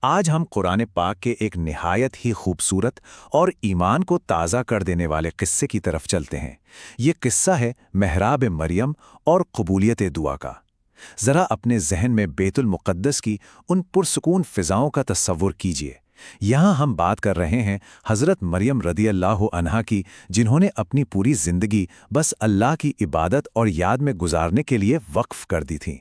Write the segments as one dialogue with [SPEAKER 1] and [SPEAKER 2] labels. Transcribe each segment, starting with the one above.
[SPEAKER 1] آج ہم قرآن پاک کے ایک نہایت ہی خوبصورت اور ایمان کو تازہ کر دینے والے قصے کی طرف چلتے ہیں۔ یہ قصہ ہے محراب مریم اور قبولیت دعا کا۔ ذرا اپنے ذہن میں بیت المقدس کی ان پرسکون فضاؤں کا تصور کیجیے۔ یہاں ہم بات کر رہے ہیں حضرت مریم رضی اللہ عنہا کی، جنہوں نے اپنی پوری زندگی بس اللہ کی عبادت اور یاد میں گزارنے کے لیے وقف کر دی تھی۔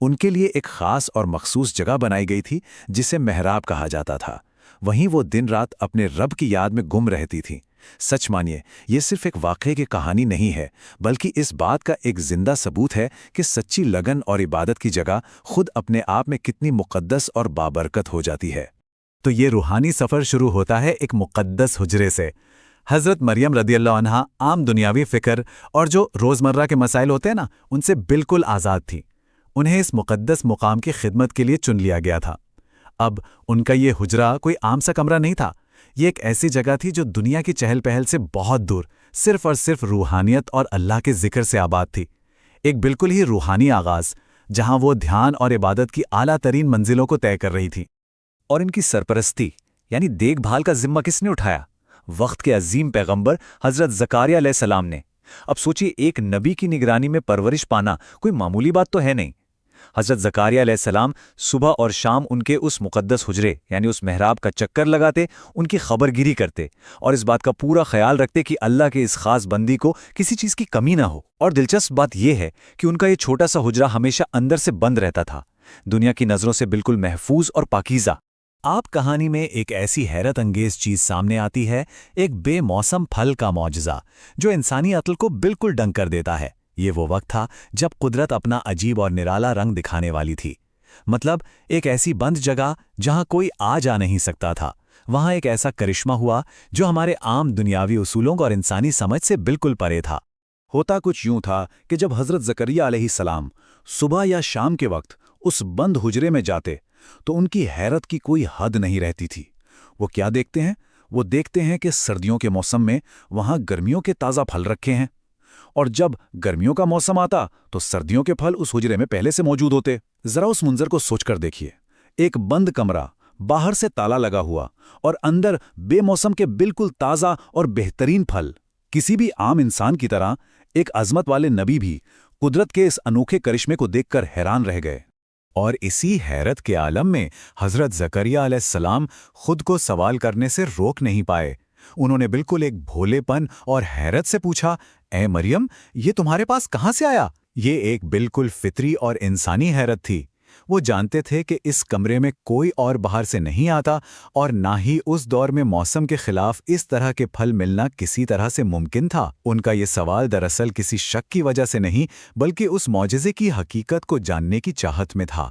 [SPEAKER 1] ان کے لیے ایک خاص اور مخصوص جگہ بنائی گئی تھی جسے محراب کہا جاتا تھا۔ وہیں وہ دن رات اپنے رب کی یاد میں گم رہتی تھیں۔ سچ مانیے، یہ صرف ایک واقعے کی کہانی نہیں ہے، بلکہ اس بات کا ایک زندہ ثبوت ہے کہ سچی لگن اور عبادت کی جگہ خود اپنے آپ میں کتنی مقدس اور بابرکت ہو جاتی ہے۔
[SPEAKER 2] تو یہ روحانی سفر شروع ہوتا ہے ایک مقدس حجرے سے۔ حضرت مریم رضی اللہ عنہا عام دنیاوی فکر اور جو روزمرہ کے مسائل ہوتے ہیں نا، ان سے بالکل آزاد تھی۔ انہیں اس مقدس مقام کی خدمت کے لیے چن لیا گیا تھا۔ اب ان کا یہ حجرہ کوئی عام سا کمرہ نہیں تھا، یہ ایک ایسی جگہ تھی جو دنیا کی چہل پہل سے بہت دور، صرف اور صرف روحانیت اور اللہ کے ذکر سے آباد تھی۔ ایک بالکل ہی روحانی آغاز، جہاں وہ دھیان اور عبادت کی اعلیٰ ترین منزلوں کو طے کر رہی تھی۔
[SPEAKER 3] اور ان کی سرپرستی یعنی دیکھ بھال کا ذمہ کس نے اٹھایا؟ وقت کے عظیم پیغمبر حضرت زکریا علیہ السلام نے۔ اب سوچئے، ایک نبی کی نگرانی میں پرورش پانا کوئی معمولی بات تو ہے نہیں۔ حضرت زکریا علیہ السلام صبح اور شام ان کے اس مقدس حجرے یعنی اس محراب کا چکر لگاتے، ان کی خبر گیری کرتے اور اس بات کا پورا خیال رکھتے کہ اللہ کے اس خاص بندی کو کسی چیز کی کمی نہ ہو۔ اور دلچسپ بات یہ ہے کہ ان کا یہ چھوٹا سا حجرہ ہمیشہ اندر سے بند رہتا تھا، دنیا کی نظروں سے بالکل محفوظ اور پاکیزہ۔
[SPEAKER 2] آپ کہانی میں ایک ایسی حیرت انگیز چیز سامنے آتی ہے، ایک بے موسم پھل کا معجزہ جو انسانی عقل کو بالکل ڈنگ کر دیتا ہے۔ یہ وہ وقت تھا جب قدرت اپنا عجیب اور نرالا رنگ دکھانے والی تھی۔ مطلب ایک ایسی بند جگہ جہاں کوئی آ جا نہیں سکتا تھا، وہاں ایک ایسا کرشمہ ہوا جو ہمارے عام دنیاوی اصولوں اور انسانی سمجھ سے بالکل پرے تھا۔
[SPEAKER 1] ہوتا کچھ یوں تھا کہ جب حضرت زکریا علیہ السلام صبح یا شام کے وقت اس بند حجرے میں جاتے تو ان کی حیرت کی کوئی حد نہیں رہتی تھی۔ وہ کیا دیکھتے ہیں؟ وہ دیکھتے ہیں کہ سردیوں کے موسم میں وہاں گرمیوں کے تازہ پھل رکھے ہیں، اور جب گرمیوں کا موسم آتا تو سردیوں کے پھل اس حجرے میں پہلے سے موجود ہوتے۔ ذرا اس منظر کو سوچ کر دیکھیے، ایک بند کمرہ، باہر سے تالا لگا ہوا اور اندر بے موسم کے بالکل تازہ اور بہترین پھل۔ کسی بھی عام انسان کی طرح ایک عظمت والے نبی بھی قدرت کے اس انوکھے کرشمے کو دیکھ کر حیران رہ گئے۔
[SPEAKER 2] اور اسی حیرت کے عالم میں حضرت زکریا علیہ السلام خود کو سوال کرنے سے روک نہیں پائے۔ انہوں نے بالکل ایک بھولے پن اور حیرت سے پوچھا، اے مریم، یہ تمہارے پاس کہاں سے آیا؟ یہ ایک بالکل فطری اور انسانی حیرت تھی۔ وہ جانتے تھے کہ اس کمرے میں کوئی اور باہر سے نہیں آتا، اور نہ ہی اس دور میں موسم کے خلاف اس طرح کے پھل ملنا کسی طرح سے ممکن تھا۔ ان کا یہ سوال دراصل کسی شک کی وجہ سے نہیں، بلکہ اس معجزے کی حقیقت کو جاننے کی چاہت میں تھا۔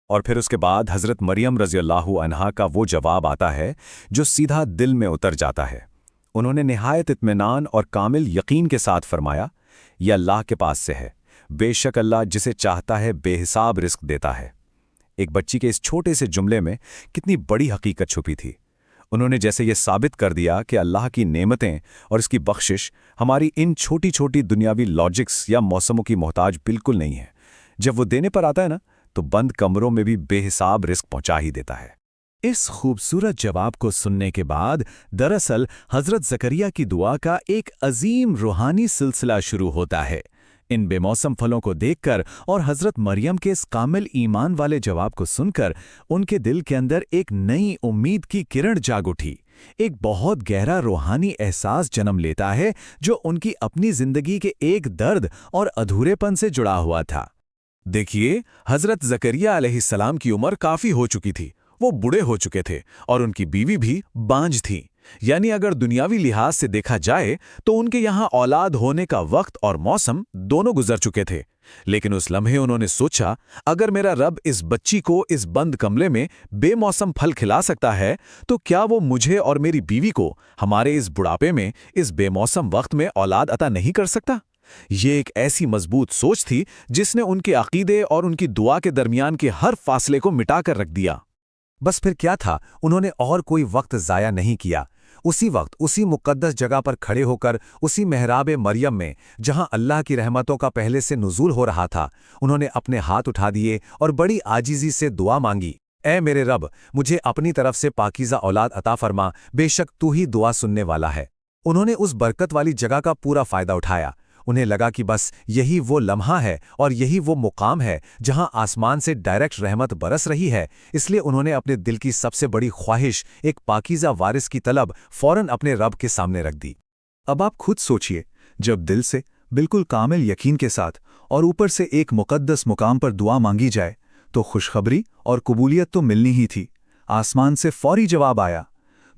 [SPEAKER 3] اور پھر اس کے بعد حضرت مریم رضی اللہ عنہا کا وہ جواب آتا ہے جو سیدھا دل میں اتر جاتا ہے۔ انہوں نے نہایت اطمینان اور کامل یقین کے ساتھ فرمایا، یہ اللہ کے پاس سے ہے، بے شک اللہ جسے چاہتا ہے بے حساب رزق دیتا ہے۔ ایک بچی کے اس چھوٹے سے جملے میں کتنی بڑی حقیقت چھپی تھی۔ انہوں نے جیسے یہ ثابت کر دیا کہ اللہ کی نعمتیں اور اس کی بخشش ہماری ان چھوٹی چھوٹی دنیاوی لاجکس یا موسموں کی محتاج بالکل نہیں ہے۔ جب وہ دینے پر آتا ہے نا، تو بند کمروں میں بھی بے حساب رزق پہنچا ہی دیتا ہے۔
[SPEAKER 2] اس خوبصورت جواب کو سننے کے بعد دراصل حضرت زکریا کی دعا کا ایک عظیم روحانی سلسلہ شروع ہوتا ہے۔ ان بے موسم پھلوں کو دیکھ کر اور حضرت مریم کے اس کامل ایمان والے جواب کو سن کر ان کے دل کے اندر ایک نئی امید کی کرن جاگ اٹھی۔ ایک بہت گہرا روحانی احساس جنم لیتا ہے جو ان کی اپنی زندگی کے ایک درد اور ادھورے پن سے جڑا ہوا تھا۔
[SPEAKER 1] دیکھیے، حضرت زکریا علیہ السلام کی عمر کافی ہو چکی تھی، وہ بوڑھے ہو چکے تھے اور ان کی بیوی بھی بانجھ تھی۔ یعنی اگر دنیاوی لحاظ سے دیکھا جائے تو ان کے یہاں اولاد ہونے کا وقت اور موسم دونوں گزر چکے تھے۔ لیکن اس لمحے انہوں نے سوچا، اگر میرا رب اس بچی کو اس بند کمرے میں بے موسم پھل کھلا سکتا ہے تو کیا وہ مجھے اور میری بیوی کو ہمارے اس بڑھاپے میں اس بے موسم وقت میں اولاد عطا نہیں کر سکتا؟ یہ ایک ایسی مضبوط سوچ تھی جس نے ان کے عقیدے اور ان کی دعا کے درمیان کے ہر فاصلے کو مٹا کر رکھ دیا۔
[SPEAKER 2] بس پھر کیا تھا، انہوں نے اور کوئی وقت ضائع نہیں کیا۔ اسی وقت اسی مقدس جگہ پر کھڑے ہو کر اسی محراب مریم میں جہاں اللہ کی رحمتوں کا پہلے سے نزول ہو رہا تھا، انہوں نے اپنے ہاتھ اٹھا دیے اور بڑی عاجزی سے دعا مانگی،
[SPEAKER 3] اے میرے رب، مجھے اپنی طرف سے پاکیزہ اولاد عطا فرما، بے شک تو ہی دعا سننے والا ہے۔ انہوں نے اس برکت والی جگہ کا پورا فائدہ اٹھایا۔ انہیں لگا کہ بس یہی وہ لمحہ ہے اور یہی وہ مقام ہے جہاں آسمان سے ڈائریکٹ رحمت برس رہی ہے، اس لیے انہوں نے اپنے دل کی سب سے بڑی خواہش، ایک پاکیزہ وارث کی طلب، فوراً اپنے رب کے سامنے رکھ دی۔
[SPEAKER 2] اب آپ خود سوچئے، جب دل سے بالکل کامل یقین کے ساتھ اور اوپر سے ایک مقدس مقام پر دعا مانگی جائے تو خوشخبری اور قبولیت تو ملنی ہی تھی۔ آسمان سے فوری جواب آیا۔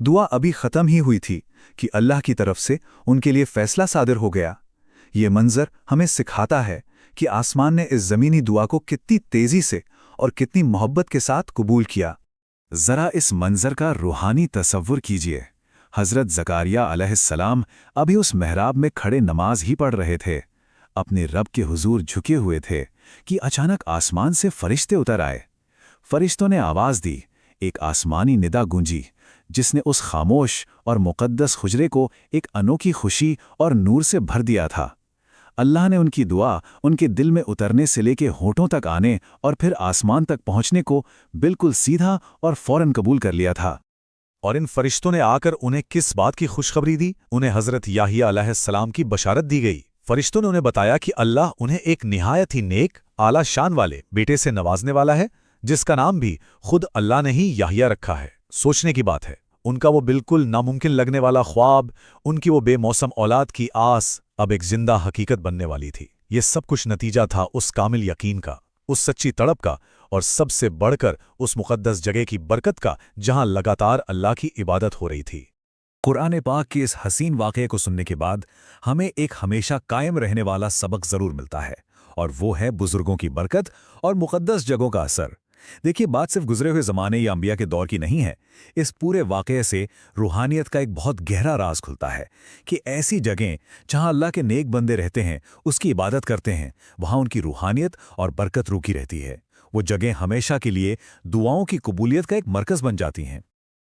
[SPEAKER 2] دعا ابھی ختم ہی ہوئی تھی کہ اللہ کی طرف سے ان کے لیے فیصلہ صادر ہو گیا۔ یہ منظر ہمیں سکھاتا ہے کہ آسمان نے اس زمینی دعا کو کتنی تیزی سے اور کتنی محبت کے ساتھ قبول کیا۔
[SPEAKER 1] ذرا اس منظر کا روحانی تصور کیجئے۔ حضرت زکریا علیہ السلام ابھی اس محراب میں کھڑے نماز ہی پڑھ رہے تھے، اپنے رب کے حضور جھکے ہوئے تھے کہ اچانک آسمان سے فرشتے اتر آئے۔ فرشتوں نے آواز دی، ایک آسمانی ندا گونجی جس نے اس خاموش اور مقدس حجرے کو ایک انوکھی خوشی اور نور سے بھر دیا تھا۔ اللہ نے ان کی دعا ان کے دل میں اترنے سے لے کے ہونٹوں تک آنے اور پھر آسمان تک پہنچنے کو بالکل سیدھا اور فوراً قبول کر لیا تھا۔
[SPEAKER 3] اور ان فرشتوں نے آ کر انہیں کس بات کی خوشخبری دی؟ انہیں حضرت یحییٰ علیہ السلام کی بشارت دی گئی۔ فرشتوں نے انہیں بتایا کہ اللہ انہیں ایک نہایت ہی نیک، اعلیٰ شان والے بیٹے سے نوازنے والا ہے، جس کا نام بھی خود اللہ نے ہی یحییٰ رکھا ہے۔ سوچنے کی بات ہے، ان کا وہ بالکل ناممکن لگنے والا خواب، ان کی وہ بے موسم اولاد کی آس اب ایک زندہ حقیقت بننے والی تھی۔ یہ سب کچھ نتیجہ تھا اس کامل یقین کا، اس سچی تڑپ کا، اور سب سے بڑھ کر اس مقدس جگہ کی برکت کا جہاں لگاتار اللہ کی عبادت ہو رہی تھی۔
[SPEAKER 2] قرآن پاک کے اس حسین واقعے کو سننے کے بعد ہمیں ایک ہمیشہ قائم رہنے والا سبق ضرور ملتا ہے، اور وہ ہے بزرگوں کی برکت اور مقدس جگہوں کا اثر۔ دیکھیے، بات صرف گزرے ہوئے زمانے یا انبیاء کے دور کی نہیں ہے۔ اس پورے واقعے سے روحانیت کا ایک بہت گہرا راز کھلتا ہے کہ ایسی جگہیں جہاں اللہ کے نیک بندے رہتے ہیں، اس کی عبادت کرتے ہیں، وہاں ان کی روحانیت اور برکت روکی رہتی ہے۔ وہ جگہیں ہمیشہ کے لیے دعاؤں کی قبولیت کا ایک مرکز بن جاتی ہیں۔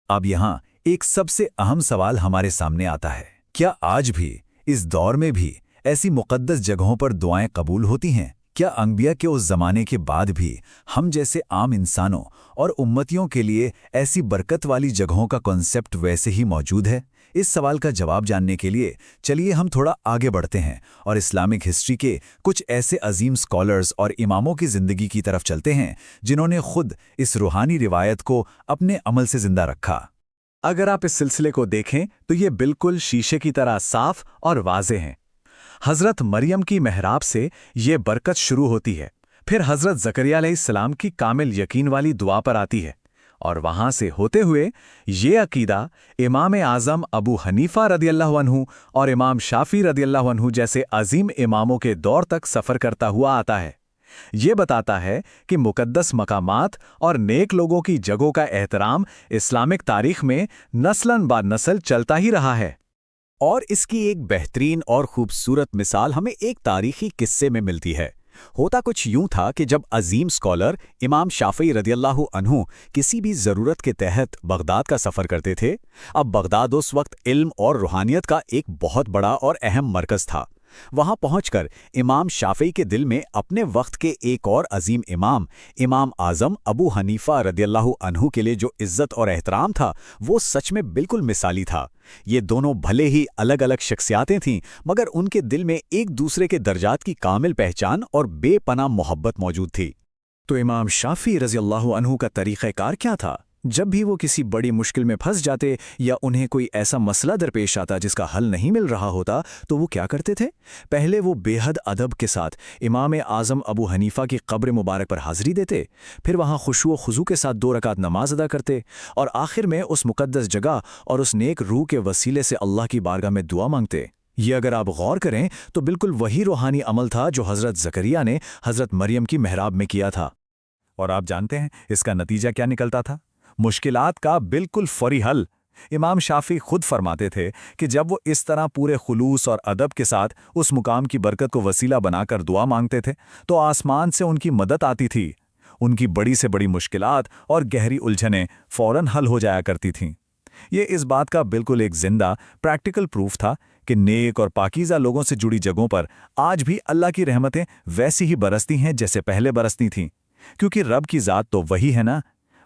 [SPEAKER 2] اب یہاں ایک سب سے اہم سوال ہمارے سامنے آتا ہے، کیا آج بھی، اس دور میں بھی، ایسی مقدس جگہوں پر دعائیں قبول ہوتی ہیں؟ کیا انبیاء کے اس زمانے کے بعد بھی ہم جیسے عام انسانوں اور امتیوں کے لیے ایسی برکت والی جگہوں کا کانسیپٹ ویسے ہی موجود ہے؟ اس سوال کا جواب جاننے کے لیے چلیے ہم تھوڑا آگے بڑھتے ہیں اور اسلامک ہسٹری کے کچھ ایسے عظیم اسکالرز اور اماموں کی زندگی کی طرف چلتے ہیں جنہوں نے خود اس روحانی روایت کو اپنے عمل سے زندہ رکھا۔ اگر آپ اس سلسلے کو دیکھیں تو یہ بالکل شیشے کی طرح صاف اور واضح ہیں۔ حضرت مریم کی محراب سے یہ برکت شروع ہوتی ہے، پھر حضرت زکریا علیہ السلام کی کامل یقین والی دعا پر آتی ہے، اور وہاں سے ہوتے ہوئے یہ عقیدہ امام اعظم ابو حنیفہ رضی اللہ عنہ اور امام شافعی رضی اللہ عنہ جیسے عظیم اماموں کے دور تک سفر کرتا ہوا آتا ہے۔ یہ بتاتا ہے کہ مقدس مقامات اور نیک لوگوں کی جگہوں کا احترام اسلامک تاریخ میں نسلاً بعد نسل چلتا ہی رہا ہے۔ اور اس کی ایک بہترین اور خوبصورت مثال ہمیں ایک تاریخی قصے میں ملتی ہے۔ ہوتا کچھ یوں تھا کہ جب عظیم اسکالر امام شافعی رضی اللہ عنہ کسی بھی ضرورت کے تحت بغداد کا سفر کرتے تھے، اب بغداد اس وقت علم اور روحانیت کا ایک بہت بڑا اور اہم مرکز تھا۔ وہاں پہنچ کر امام شافعی کے دل میں اپنے وقت کے ایک اور عظیم امام، امام اعظم ابو حنیفہ رضی اللہ عنہ کے لیے جو عزت اور احترام تھا، وہ سچ میں بالکل مثالی تھا۔ یہ دونوں بھلے ہی الگ الگ شخصیاتیں تھیں، مگر ان کے دل میں ایک دوسرے کے درجات کی کامل پہچان اور بے پناہ محبت موجود تھی۔ تو امام شافعی رضی اللہ عنہ کا طریقہ کار کیا تھا؟ جب بھی وہ کسی بڑی مشکل میں پھنس جاتے یا انہیں کوئی ایسا مسئلہ درپیش آتا جس کا حل نہیں مل رہا ہوتا تو وہ کیا کرتے تھے؟ پہلے وہ بے حد ادب کے ساتھ امام اعظم ابو حنیفہ کی قبر مبارک پر حاضری دیتے، پھر وہاں خشوع و خضوع کے ساتھ 2 رکعت نماز ادا کرتے، اور آخر میں اس مقدس جگہ اور اس نیک روح کے وسیلے سے اللہ کی بارگاہ میں دعا مانگتے۔ یہ اگر آپ غور کریں تو بالکل وہی روحانی عمل تھا جو حضرت زکریا نے حضرت مریم کی محراب میں کیا تھا۔ اور آپ جانتے ہیں اس کا نتیجہ کیا نکلتا تھا؟ مشکلات کا بالکل فوری حل۔ امام شافعی خود فرماتے تھے کہ جب وہ اس طرح پورے خلوص اور ادب کے ساتھ اس مقام کی برکت کو وسیلہ بنا کر دعا مانگتے تھے تو آسمان سے ان کی مدد آتی تھی۔ ان کی بڑی سے بڑی مشکلات اور گہری الجھنیں فوراً حل ہو جایا کرتی تھیں۔ یہ اس بات کا بالکل ایک زندہ پریکٹیکل پروف تھا کہ نیک اور پاکیزہ لوگوں سے جڑی جگہوں پر آج بھی اللہ کی رحمتیں ویسی ہی برستی ہیں جیسے پہلے برستی تھیں، کیونکہ رب کی ذات تو وہی ہے نا۔